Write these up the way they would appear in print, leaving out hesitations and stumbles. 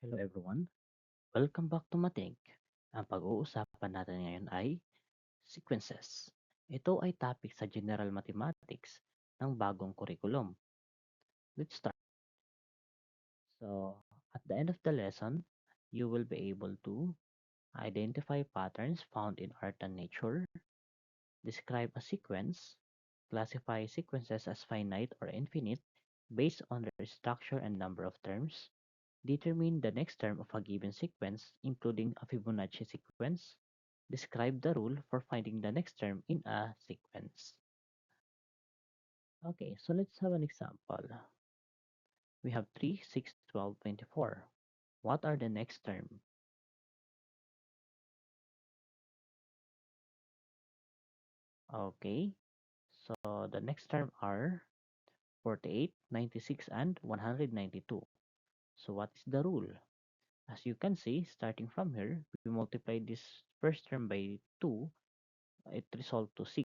Hello everyone, welcome back to Matik. Ang pag-uusapan natin ngayon ay sequences. Ito ay topic sa General Mathematics ng bagong curriculum. Let's start. So, at the end of the lesson, you will be able to identify patterns found in art and nature, describe a sequence, classify sequences as finite or infinite based on their structure and number of terms, determine the next term of a given sequence, including a Fibonacci sequence. Describe the rule for finding the next term in a sequence. Okay, so let's have an example. We have 3, 6, 12, 24. What are the next term? Okay, so the next term are 48, 96, and 192. So what is the rule? As you can see, starting from here, we multiply this first term by 2, it results to 6.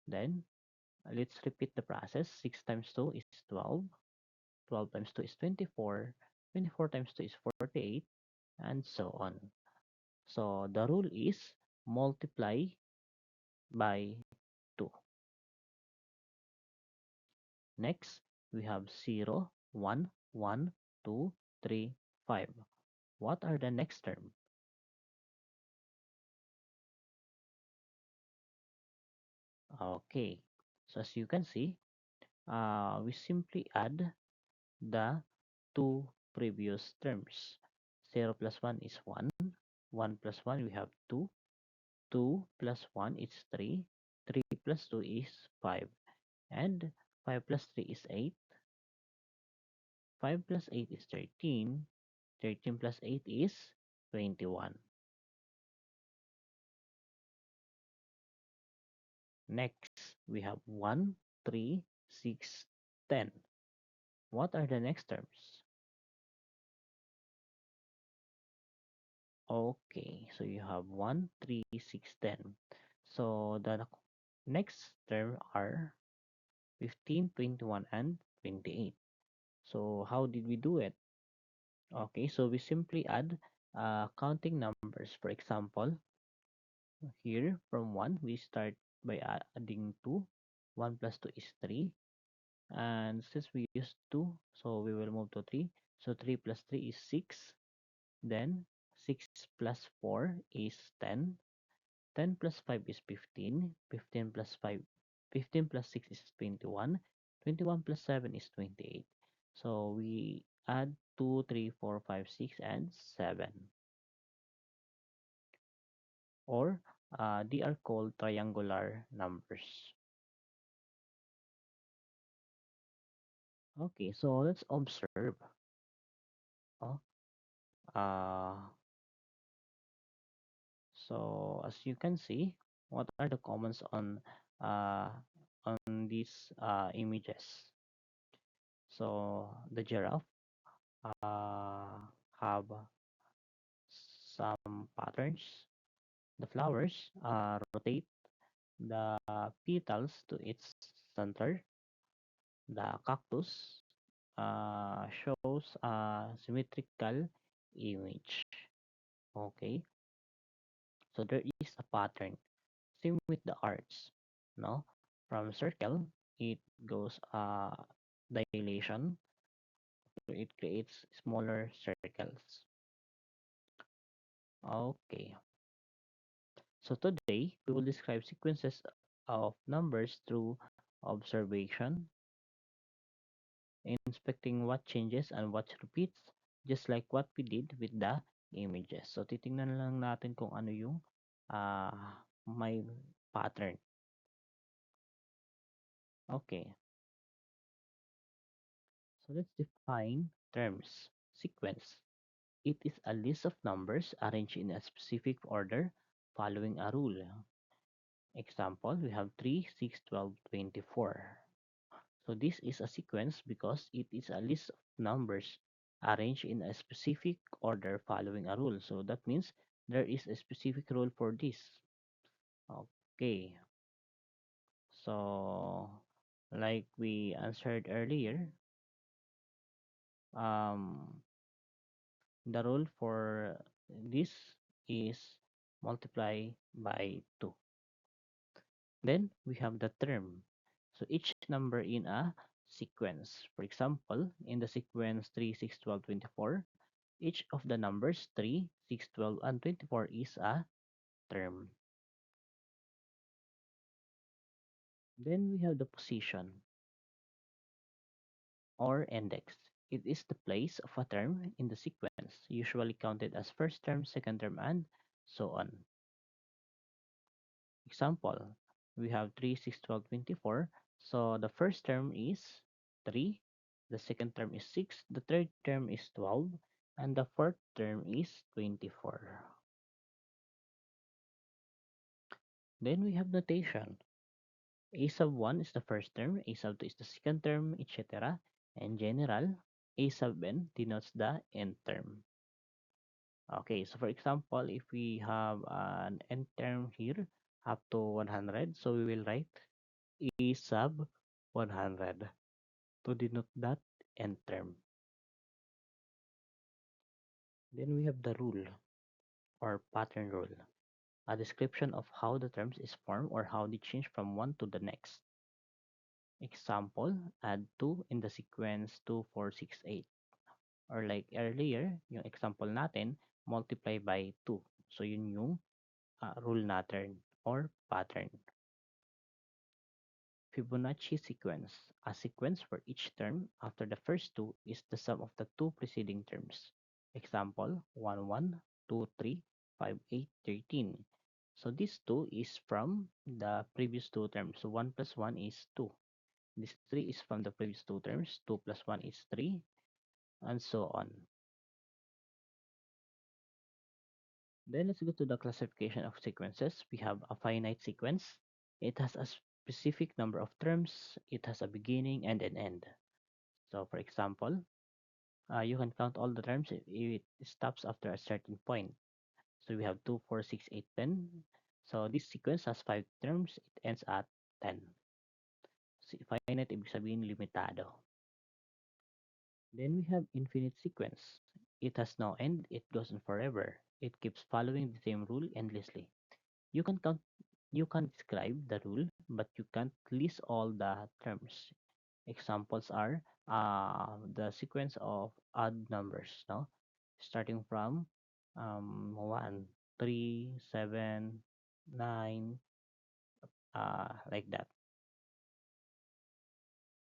Then let's repeat the process. 6 times 2 is 12. 12 times 2 is 24. 24 times 2 is 48, and so on. So the rule is multiply by 2. Next, we have 0, 1, 1, 2, 3, 5. What are the next term? Okay, so as you can see, we simply add the two previous terms. 0 plus 1 is 1. 1 plus 1, we have 2. 2 plus 1 is 3. 3 plus 2 is 5. And 5 plus 3 is 8. 5 plus 8 is 13. 13 plus 8 is 21. Next, we have 1, 3, 6, 10. What are the next terms? Okay, so you have 1, 3, 6, 10. So the next term are 15, 21, and 28. So how did we do it? Okay, so we simply add counting numbers. For example, here from 1, we start by adding 2. 1 plus 2 is 3. And since we used 2, so we will move to 3. So 3 plus 3 is 6. Then 6 plus 4 is 10. 10 plus 5 is 15. 15 plus 5, 15 plus 6 is 21. 21 plus 7 is 28. So we add 2, 3, 4, 5, 6, and 7. Or they are called triangular numbers. Okay, so let's observe. Oh, uh, so as you can see, what are the comments uh, on these images? So the giraffe have some patterns. The flowers rotate the petals to its center. The cactus shows a symmetrical image. Okay, so there is a pattern. Same with the arts. No, from circle it goes dilation. So it creates smaller circles. Okay, so today we will describe sequences of numbers through observation, inspecting what changes and what repeats, just like what we did with the images. So titingnan lang natin kung ano yung may pattern. Okay, so let's define terms. Sequence. It is a list of numbers arranged in a specific order following a rule. Example, we have 3, 6, 12, 24. So this is a sequence because it is a list of numbers arranged in a specific order following a rule. So that means there is a specific rule for this. Okay. So like we answered earlier, um, The rule for this is multiply by 2. Then we have the term. So each number in a sequence. For example, in the sequence 3, 6, 12, 24, each of the numbers 3, 6, 12, and 24 is a term. Then we have the position or index. It is the place of a term in the sequence, usually counted as first term, second term, and so on. Example, we have 3, 6, 12, 24. So the first term is 3, the second term is 6, the third term is 12, and the fourth term is 24. Then we have notation. A sub 1 is the first term, A sub 2 is the second term, etc. In general, A sub n denotes the nth term. Okay, so for example, if we have an nth term here up to 100, so we will write A sub 100 to denote that nth term. Then we have the rule or pattern rule, a description of how the terms is formed or how they change from one to the next. Example, add 2 in the sequence 2, 4, 6, 8. Or like earlier, yung example natin, multiply by 2. So yun yung rule natin or pattern. Fibonacci sequence. A sequence where each term after the first two is the sum of the two preceding terms. Example, 1, 1, 2, 3, 5, 8, 13. So this 2 is from the previous two terms. So 1 plus 1 is 2. This 3 is from the previous two terms. 2 plus 1 is 3, and so on. Then let's go to the classification of sequences. We have a finite sequence. It has a specific number of terms. It has a beginning and an end. So for example, you can count all the terms if it stops after a certain point. So we have 2, 4, 6, 8, 10. So this sequence has 5 terms. It ends at 10. So finite, ibig sabihin limitado. Then we have infinite sequence. It has no end. It goes on forever. It keeps following the same rule endlessly. You can count, you can describe the rule, but you can't list all the terms. Examples are the sequence of odd numbers, no? Starting from 1, 3, 7, 9, like that.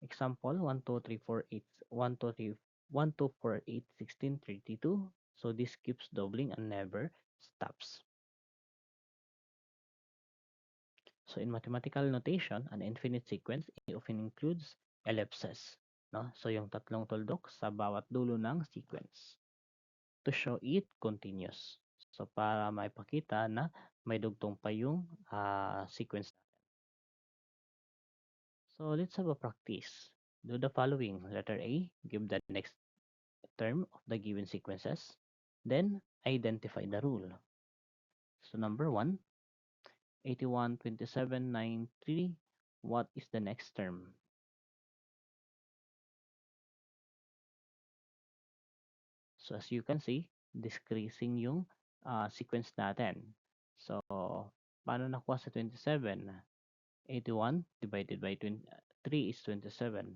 Example, 1, 2, 3, 4, 8, 1, 2, 3, 1, 2, 4, 8, 16, 32. So this keeps doubling and never stops. So in mathematical notation, an infinite sequence often includes ellipses, no? So yung tatlong tuldok sa bawat dulo ng sequence to show it continuous. So para maipakita na may dugtong pa yung sequence. So let's have a practice. Do the following. Letter A, give the next term of the given sequences. Then identify the rule. So number 1, 81, 27, 9, 3. What is the next term? So as you can see, decreasing yung sequence natin. So, paano nakuha sa 27? 81 divided by 3 is 27.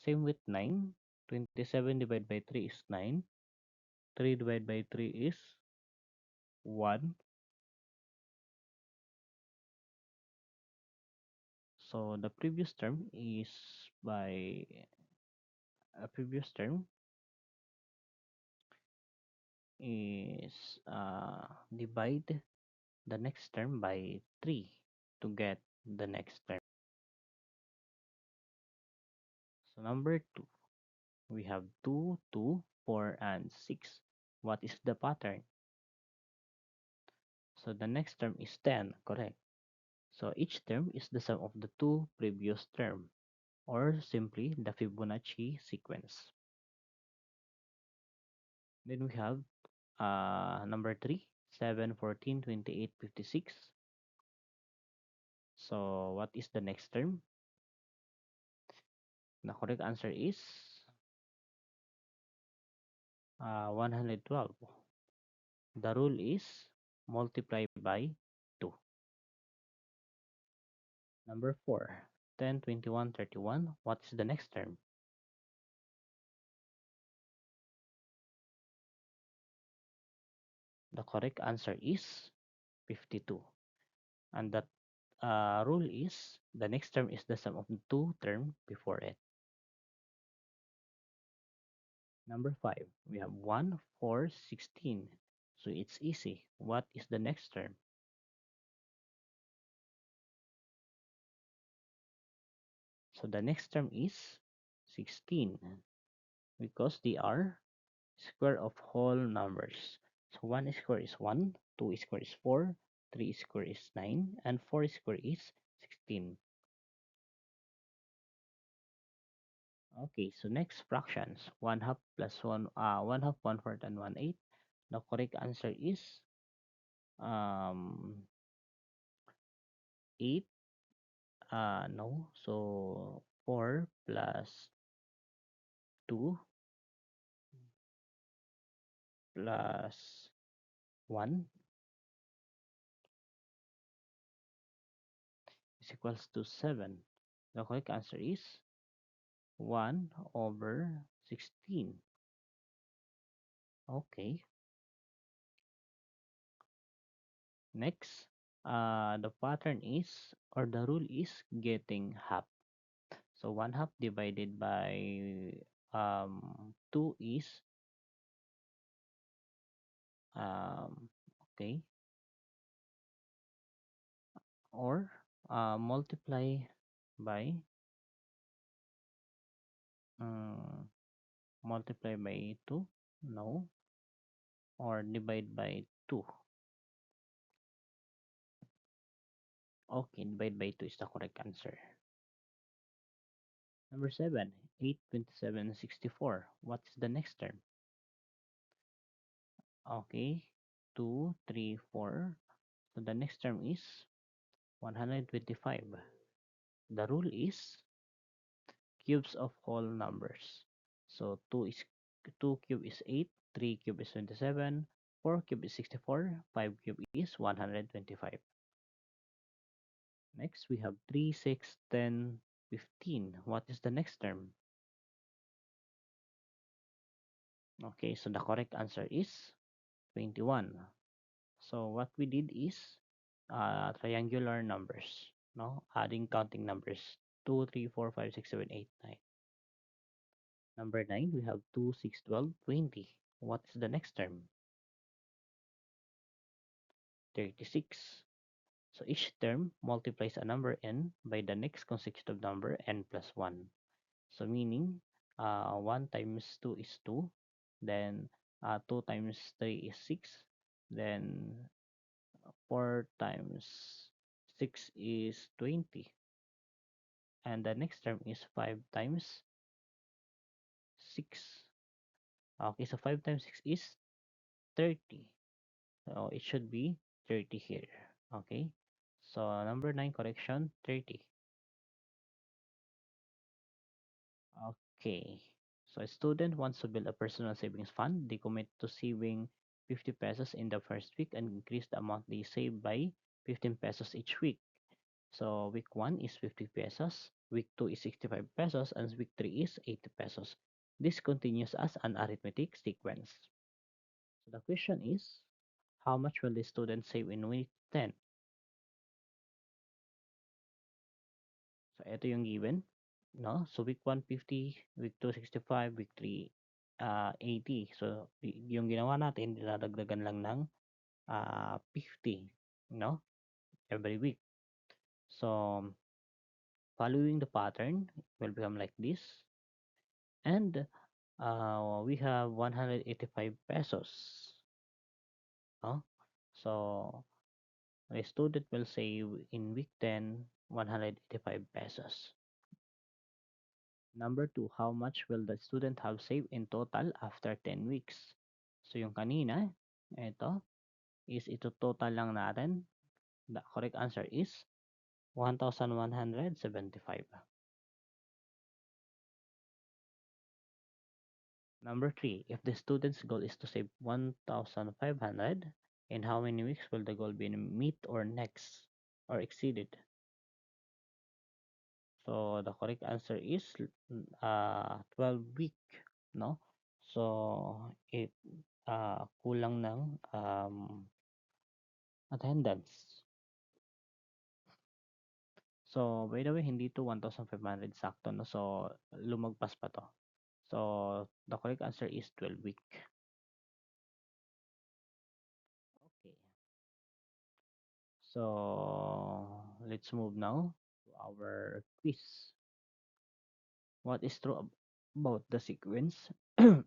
Same with 9. 27 divided by 3 is 9. 3 divided by 3 is 1. So the previous term is by a previous term is divide the next term by 3 to get the next term. So number 2, we have 2, 2, 4, and 6. What is the pattern? So the next term is 10, correct? So each term is the sum of the two previous term, or simply the Fibonacci sequence. Then we have number 3, 7, 14, 28, 56. So what is the next term? The correct answer is 112. The rule is multiply by 2. Number 4. 10, 21, 31. What is the next term? The correct answer is 52. And that rule is the next term is the sum of the two terms before it. Number 5. We have 1, 4, 16. So it's easy. What is the next term? So the next term is 16 because they are square of whole numbers. So 1 square is 1, 2 square is 4, 3 square is 9, and 4 square is 16. Okay, so next fractions. 1 half plus 1 half, 1 fourth, and 1 eighth. The correct answer is um 8. No. So 4 plus 2 plus 1 is equals to 7. The correct answer is 1 over 16. Okay. Next, the pattern is, or the rule is getting half. So 1 half divided by 2 is, okay, or multiply by, um, multiply by 2, no, or divide by 2. Okay, divide by 2 is the correct answer. Number 7, 8, 27, 64. What's the next term? Okay, 2, 3, 4. So the next term is 125. The rule is cubes of whole numbers. So 2 cube is 8, 3 cube is 27, 4 cube is 64, 5 cube is 125. Next we have 3, 6, 10, 15. What is the next term? Okay, so the correct answer is 21. So what we did is triangular numbers, no? Adding counting numbers 2, 3, 4, 5, 6, 7, 8, 9. Number 9, we have 2, 6, 12, 20. What is the next term? 36. So each term multiplies a number n by the next consecutive number n plus 1. So meaning 1 times 2 is 2, then 2 times 3 is 6, then 4 times 6 is 20, and the next term is 5 times 6. Okay, so 5 times 6 is 30. So it should be 30 here. Okay, so number 9 correction 30. Okay, so a student wants to build a personal savings fund. They commit to saving 50 pesos in the first week and increase the amount they save by 15 pesos each week. So week 1 is 50 pesos, week 2 is 65 pesos, and week 3 is 80 pesos. This continues as an arithmetic sequence. So the question is, how much will the student save in week 10? So ito yung given, no? So week 1, 50, week 2, 65, week 3, 80. So yung ginawa natin, dinadagdagan lang ng 50, no? Every week. So following the pattern, it will become like this. And we have 185 pesos. No? So a student will save in week 10, 185 pesos. Number 2, how much will the student have saved in total after 10 weeks? So yung kanina, ito, is ito total lang natin. The correct answer is 1,175. Number three, if the student's goal is to save 1,500, in how many weeks will the goal be meet or next or exceeded? So the correct answer is 12 week, no? So it kulang ng attendance. So by the way, hindi to 1,500 sakto, no? So lumagpas pa to. So the correct answer is 12 week. Okay. So let's move now to our quiz. What is true about the sequence? The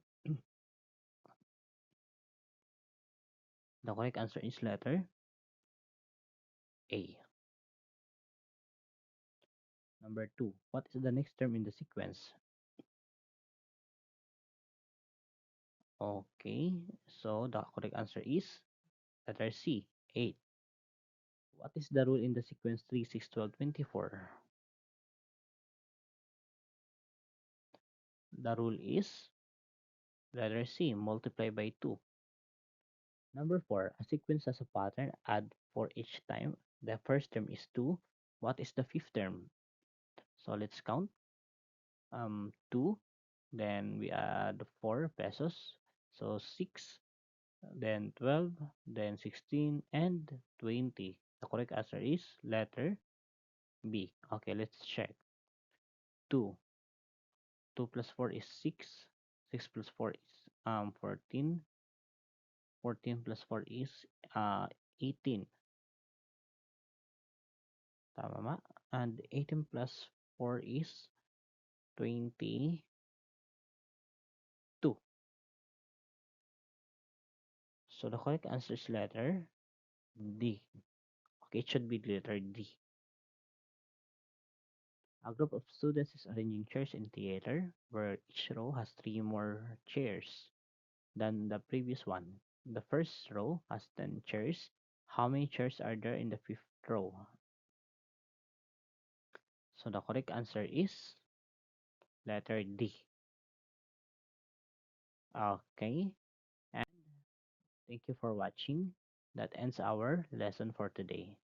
correct answer is letter A. Number two, what is the next term in the sequence? Okay, so the correct answer is letter C, 8. What is the rule in the sequence 3, 6, 12, 24? The rule is letter C, multiply by 2. Number 4, a sequence has a pattern, add 4 each time. The first term is 2. What is the fifth term? So let's count. 2, then we add 4 pesos. So 6, then 12, then 16, and 20. The correct answer is letter B. Okay, let's check. 2. 2 plus 4 is 6. 6 plus 4 is 14. 14 plus 4 is 18. Tama. And 18 plus 4 is 22. So the correct answer is letter D. Okay, it should be letter D. A group of students is arranging chairs in theater where each row has 3 more chairs than the previous one. The first row has 10 chairs. How many chairs are there in the fifth row? So the correct answer is letter D. Okay, and thank you for watching. That ends our lesson for today.